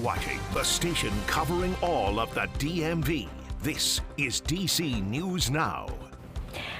watching the station covering all of the DMV. This is DC News Now.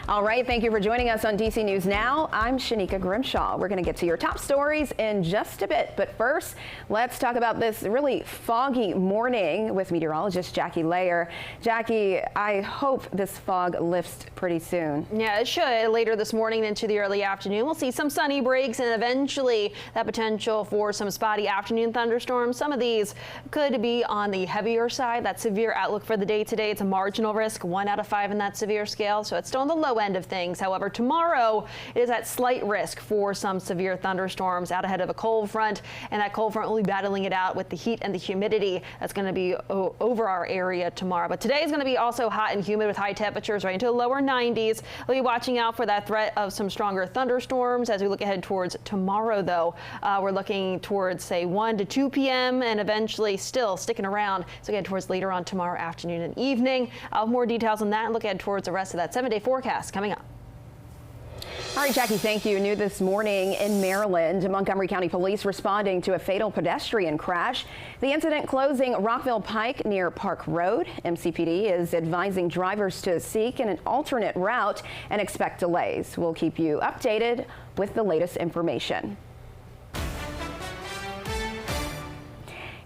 All right, thank you for joining us on DC News Now. I'm Shanika Grimshaw. We're going to get to your top stories in just a bit, but first, let's talk about this really foggy morning with meteorologist Jackie Layer. Jackie, I hope this fog lifts pretty soon. Yeah, it should. Later this morning into the early afternoon, we'll see some sunny breaks and eventually that potential for some spotty afternoon thunderstorms. Some of these could be on the heavier side. That severe outlook for the day today, it's a marginal risk, 1 out of 5 in that severe scale, so it's still on the low end of things. However, tomorrow it is at slight risk for some severe thunderstorms out ahead of a cold front, and that cold front will be battling it out with the heat and the humidity that's going to be over our area tomorrow. But today is going to be also hot and humid with high temperatures right into the lower 90s. We'll be watching out for that threat of some stronger thunderstorms as we look ahead towards tomorrow, though. We're looking towards, say, 1 to 2 p.m. and eventually still sticking around. So again, towards later on tomorrow afternoon and evening. More details on that and look ahead towards the rest of that 7-day forecast coming up. All right, Jackie, thank you. New this morning in Maryland, Montgomery County Police responding to a fatal pedestrian crash. The incident closing Rockville Pike near Park Road. MCPD is advising drivers to seek an alternate route and expect delays. We'll keep you updated with the latest information.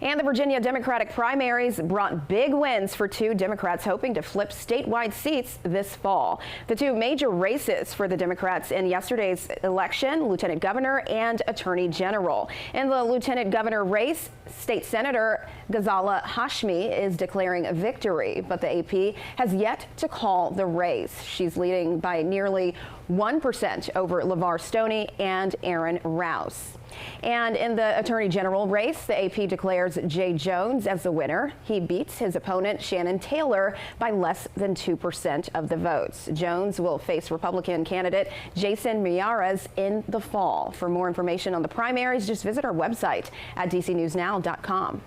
And the Virginia Democratic primaries brought big wins for 2 Democrats hoping to flip statewide seats this fall. The 2 major races for the Democrats in yesterday's election, Lieutenant Governor and Attorney General. In the Lieutenant Governor race, State Senator Ghazala Hashmi is declaring a victory, but the AP has yet to call the race. She's leading by nearly 1% over LeVar Stoney and Aaron Rouse. And in the Attorney General race, the AP declares Jay Jones as the winner. He beats his opponent, Shannon Taylor, by less than 2% of the votes. Jones will face Republican candidate Jason Miyares in the fall. For more information on the primaries, just visit our website at dcnewsnow.com.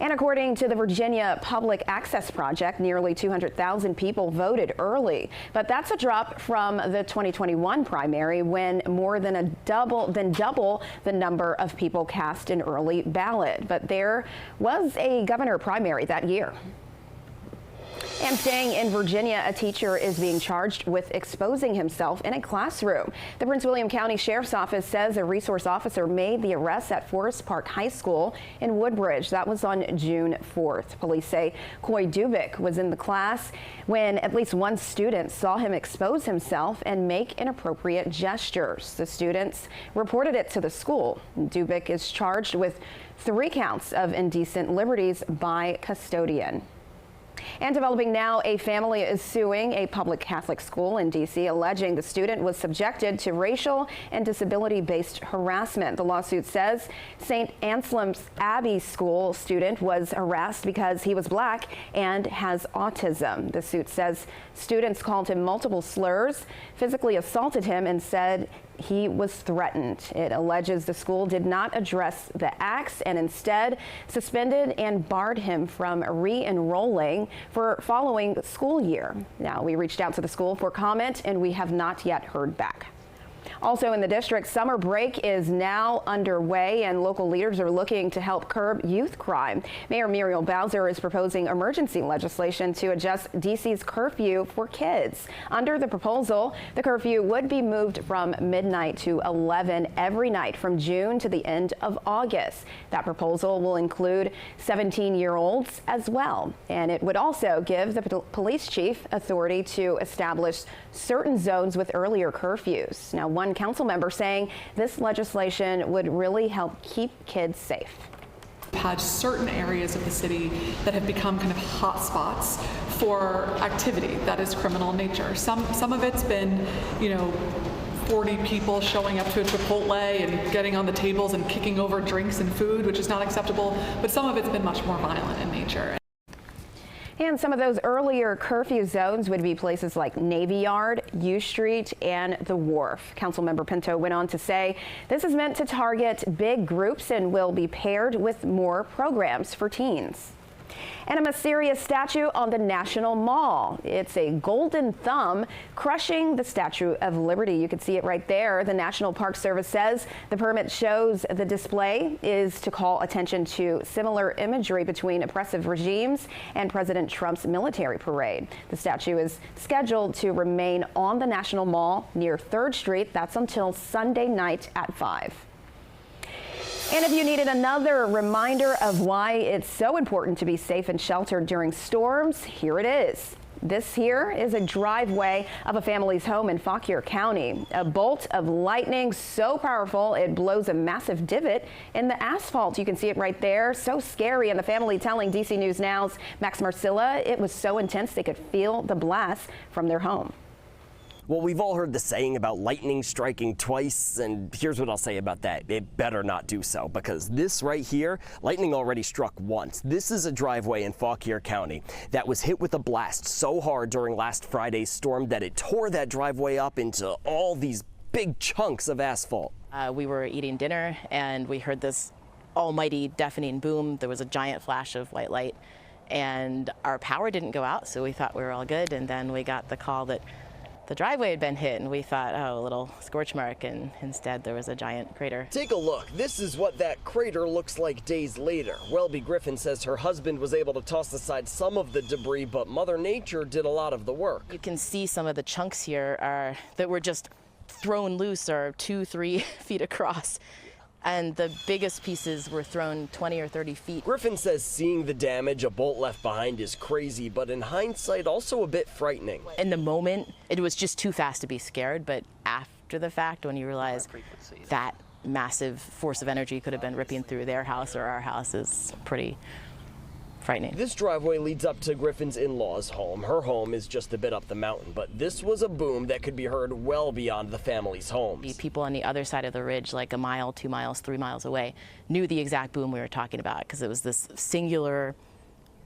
And according to the Virginia Public Access Project, nearly 200,000 people voted early. But that's a drop from the 2021 primary when more than double the number of people cast an early ballot. But there was a governor primary that year. And staying in Virginia, a teacher is being charged with exposing himself in a classroom. The Prince William County Sheriff's Office says a resource officer made the arrest at Forest Park High School in Woodbridge. That was on June 4th. Police say Coy Dubik was in the class when at least one student saw him expose himself and make inappropriate gestures. The students reported it to the school. Dubik is charged with 3 counts of indecent liberties by custodian. And developing now, a family is suing a public Catholic school in D.C. alleging the student was subjected to racial and disability-based harassment. The lawsuit says St. Anselm's Abbey School student was harassed because he was black and has autism. The suit says students called him multiple slurs, physically assaulted him, and said he was threatened. It alleges the school did not address the acts and instead suspended and barred him from re-enrolling for following the school year. Now, we reached out to the school for comment and we have not yet heard back. Also in the district, summer break is now underway and local leaders are looking to help curb youth crime. Mayor Muriel Bowser is proposing emergency legislation to adjust DC's curfew for kids. Under the proposal, the curfew would be moved from midnight to 11 every night from June to the end of August. That proposal will include 17-year-olds as well. And it would also give the police chief authority to establish certain zones with earlier curfews. Now, one council member saying this legislation would really help keep kids safe. We've had certain areas of the city that have become kind of hot spots for activity that is criminal in nature. Some of it's been, 40 people showing up to a Chipotle and getting on the tables and kicking over drinks and food, which is not acceptable, but some of it's been much more violent in nature. And some of those earlier curfew zones would be places like Navy Yard, U Street, and the Wharf. Councilmember Pinto went on to say this is meant to target big groups and will be paired with more programs for teens. And a mysterious statue on the National Mall. It's a golden thumb crushing the Statue of Liberty. You can see it right there. The National Park Service says the permit shows the display is to call attention to similar imagery between oppressive regimes and President Trump's military parade. The statue is scheduled to remain on the National Mall near 3rd Street. That's until Sunday night at 5. And if you needed another reminder of why it's so important to be safe and sheltered during storms, here it is. This here is a driveway of a family's home in Fauquier County. A bolt of lightning so powerful it blows a massive divot in the asphalt. You can see it right there. So scary. And the family telling DC News Now's Max Marcilla it was so intense they could feel the blast from their home. Well, we've all heard the saying about lightning striking twice, and here's what I'll say about that. It better not do so, because this right here, lightning already struck once. This is a driveway in Fauquier County that was hit with a blast so hard during last Friday's storm that it tore that driveway up into all these big chunks of asphalt. We were eating dinner, and we heard this almighty deafening boom. There was a giant flash of white light, and our power didn't go out, so we thought we were all good, and then we got the call that the driveway had been hit, and we thought, oh, a little scorch mark, and instead there was a giant crater. Take a look. This is what that crater looks like days later. Welby Griffin says her husband was able to toss aside some of the debris, but Mother Nature did a lot of the work. You can see some of the chunks here that were just thrown loose are 2-3 feet across. And the biggest pieces were thrown 20 or 30 feet. Griffin says seeing the damage a bolt left behind is crazy, but in hindsight, also a bit frightening. In the moment, it was just too fast to be scared, but after the fact, when you realize that massive force of energy could have been ripping through their house or our house, is pretty frightening. This driveway leads up to Griffin's in-laws' home. Her home is just a bit up the mountain, but this was a boom that could be heard well beyond the family's homes. People on the other side of the ridge, like a mile, 2 miles, 3 miles away, knew the exact boom we were talking about because it was this singular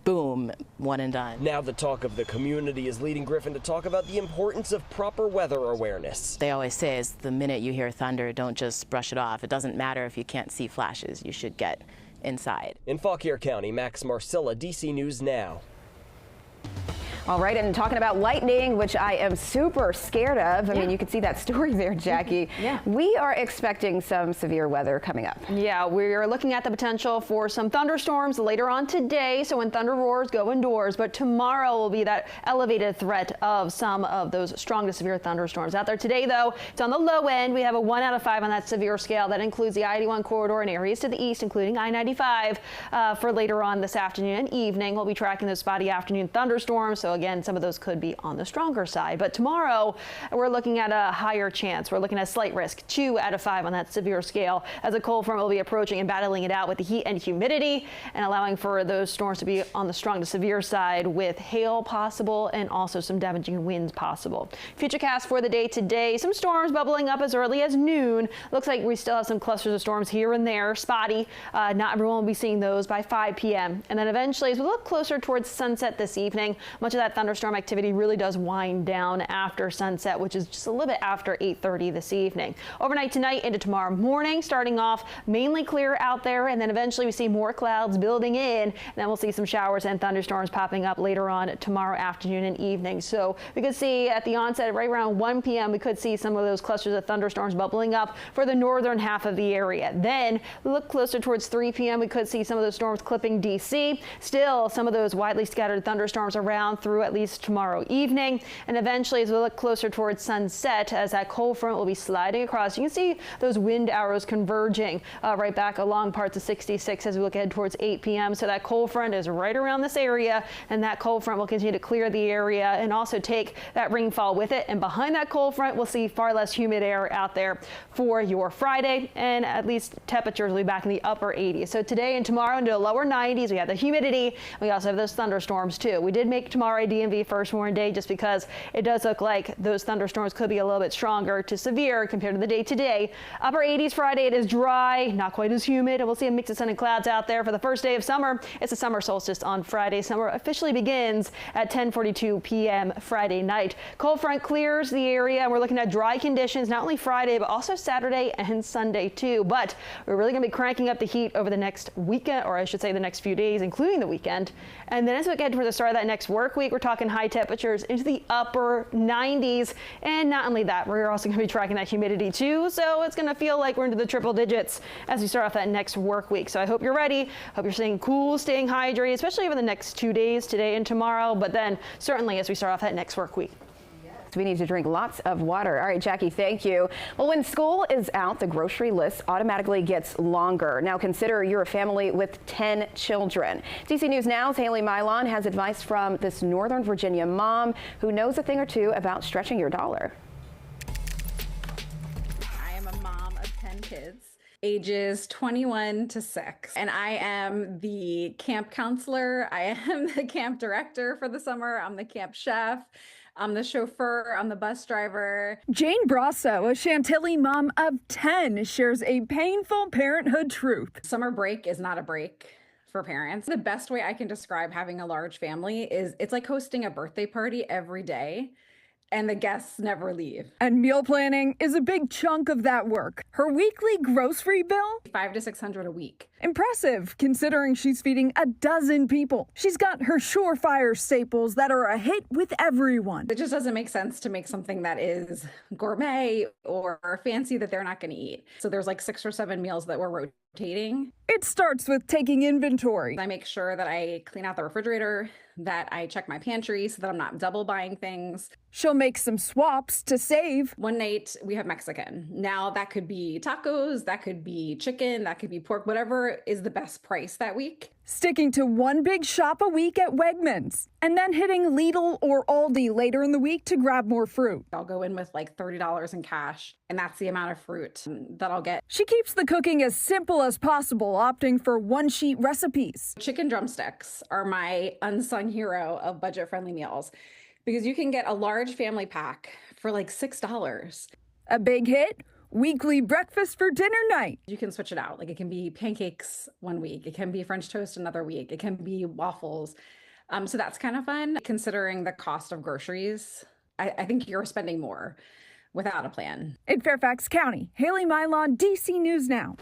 boom, one and done. Now the talk of the community is leading Griffin to talk about the importance of proper weather awareness. They always say is the minute you hear thunder, don't just brush it off. It doesn't matter if you can't see flashes. You should get inside. In Fauquier County, Max Marcilla, DC News Now. All right, and talking about lightning, which I am super scared of. I mean, you can see that story there, Jackie. Yeah. We are expecting some severe weather coming up. Yeah, we're looking at the potential for some thunderstorms later on today. So when thunder roars, go indoors. But tomorrow will be that elevated threat of some of those strong to severe thunderstorms out there. Today, though, it's on the low end. We have a 1 out of 5 on that severe scale. That includes the I-81 corridor and areas to the east, including I-95 for later on this afternoon and evening. We'll be tracking those spotty afternoon thunderstorms. So again, some of those could be on the stronger side. But tomorrow, we're looking at a higher chance. We're looking at slight risk, 2 out of 5 on that severe scale, as a cold front will be approaching and battling it out with the heat and humidity and allowing for those storms to be on the strong to severe side with hail possible and also some damaging winds possible. Futurecast for the day today, some storms bubbling up as early as noon. Looks like we still have some clusters of storms here and there, spotty. Not everyone will be seeing those by 5 p.m. And then eventually, as we look closer towards sunset this evening, much of that thunderstorm activity really does wind down after sunset, which is just a little bit after 8:30 this evening. Overnight tonight into tomorrow morning, starting off mainly clear out there, and then eventually we see more clouds building in, and then we'll see some showers and thunderstorms popping up later on tomorrow afternoon and evening. So we could see at the onset, right around 1 p.m., we could see some of those clusters of thunderstorms bubbling up for the northern half of the area. Then look closer towards 3 p.m., we could see some of those storms clipping D.C. Still, some of those widely scattered thunderstorms around through at least tomorrow evening, and eventually as we look closer towards sunset, as that cold front will be sliding across, you can see those wind arrows converging right back along parts of 66 as we look ahead towards 8 p.m. So that cold front is right around this area, and that cold front will continue to clear the area and also take that rainfall with it. And behind that cold front, we'll see far less humid air out there for your Friday, and at least temperatures will be back in the upper 80s. So today and tomorrow into the lower 90s, we have the humidity. We also have those thunderstorms too. We did make tomorrow our DMV first warn day, just because it does look like those thunderstorms could be a little bit stronger to severe compared to the day today. Upper 80s Friday. It is dry, not quite as humid, and we'll see a mix of sun and clouds out there for the first day of summer. It's the summer solstice on Friday. Summer officially begins at 10:42 p.m. Friday night. Cold front clears the area, and we're looking at dry conditions not only Friday but also Saturday and Sunday too. But we're really going to be cranking up the heat over the next weekend, or I should say the next few days, including the weekend. And then as we get to the start of that next work week, we're talking high temperatures into the upper 90s. And not only that, we're also going to be tracking that humidity too. So it's going to feel like we're into the triple digits as we start off that next work week. So I hope you're ready. Hope you're staying cool, staying hydrated, especially over the next 2 days, today and tomorrow. But then certainly as we start off that next work week. We need to drink lots of water. All right, Jackie, thank you. Well, when school is out, the grocery list automatically gets longer. Now consider you're a family with 10 children. DC News Now's Haley Mylon has advice from this Northern Virginia mom who knows a thing or two about stretching your dollar. I am a mom of 10 kids, ages 21 to 6, and I am the camp counselor. I am the camp director for the summer. I'm the camp chef. I'm the chauffeur, I'm the bus driver. Jane Brasso, a Chantilly mom of 10, shares a painful parenthood truth. Summer break is not a break for parents. The best way I can describe having a large family is it's like hosting a birthday party every day, and the guests never leave. And meal planning is a big chunk of that work. Her weekly grocery bill? $500 to $600 a week. Impressive, considering she's feeding a dozen people. She's got her surefire staples that are a hit with everyone. It just doesn't make sense to make something that is gourmet or fancy that they're not going to eat. So there's like 6 or 7 meals that we're rotating. It starts with taking inventory. I make sure that I clean out the refrigerator, that I check my pantry so that I'm not double buying things. She'll make some swaps to save. One night we have Mexican. Now that could be tacos, that could be chicken, that could be pork, whatever is the best price that week. Sticking to one big shop a week at Wegmans, and then hitting Lidl or Aldi later in the week to grab more fruit. I'll go in with like $30 in cash, and that's the amount of fruit that I'll get. She keeps the cooking as simple as possible, opting for one-sheet recipes. Chicken drumsticks are my unsung hero of budget-friendly meals because you can get a large family pack for like $6. A big hit? Weekly breakfast for dinner night. You can switch it out. Like it can be pancakes one week. It can be French toast another week. It can be waffles. So that's kind of fun. Considering the cost of groceries, I think you're spending more without a plan. In Fairfax County, Haley Mylon, DC News Now.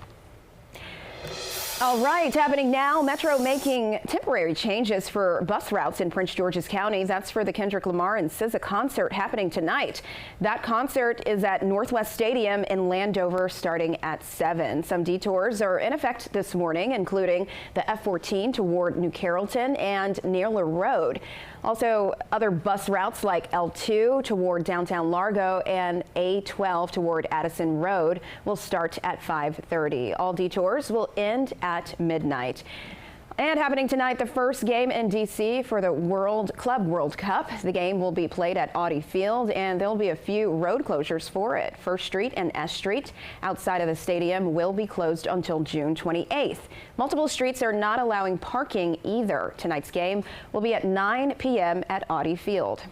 All right, happening now, Metro making temporary changes for bus routes in Prince George's County. That's for the Kendrick Lamar and SZA concert happening tonight. That concert is at Northwest Stadium in Landover starting at 7. Some detours are in effect this morning, including the F14 toward New Carrollton and Naylor Road. Also, other bus routes like L2 toward downtown Largo and A12 toward Addison Road will start at 5:30. All detours will end at midnight. And happening tonight, the first game in D.C. for the Club World Cup. The game will be played at Audi Field, and there'll be a few road closures for it. First Street and S Street outside of the stadium will be closed until June 28th. Multiple streets are not allowing parking either. Tonight's game will be at 9 p.m. at Audi Field.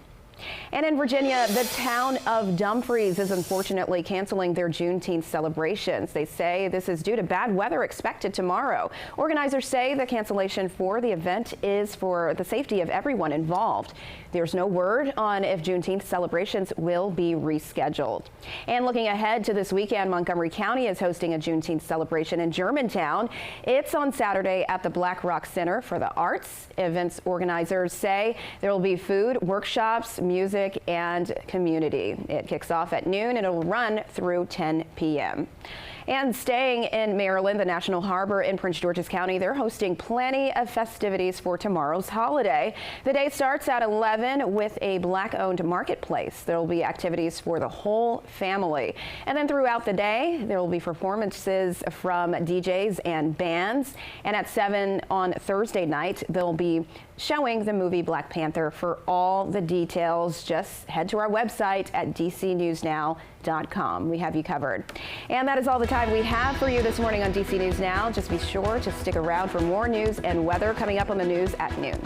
And in Virginia, the town of Dumfries is unfortunately canceling their Juneteenth celebrations. They say this is due to bad weather expected tomorrow. Organizers say the cancellation for the event is for the safety of everyone involved. There's no word on if Juneteenth celebrations will be rescheduled. And looking ahead to this weekend, Montgomery County is hosting a Juneteenth celebration in Germantown. It's on Saturday at the Black Rock Center for the Arts. Events organizers say there will be food, workshops, music, and community. It kicks off at noon and it'll run through 10 p.m. And staying in Maryland, the National Harbor in Prince George's County, they're hosting plenty of festivities for tomorrow's holiday. The day starts at 11 with a Black-owned marketplace. There will be activities for the whole family. And then throughout the day, there will be performances from DJs and bands. And at 7 on Thursday night, they'll be showing the movie Black Panther. For all the details, just head to our website at dcnewsnow.com. We have you covered. And that is all the time we have for you this morning on DC News Now. Just be sure to stick around for more news and weather coming up on the news at noon.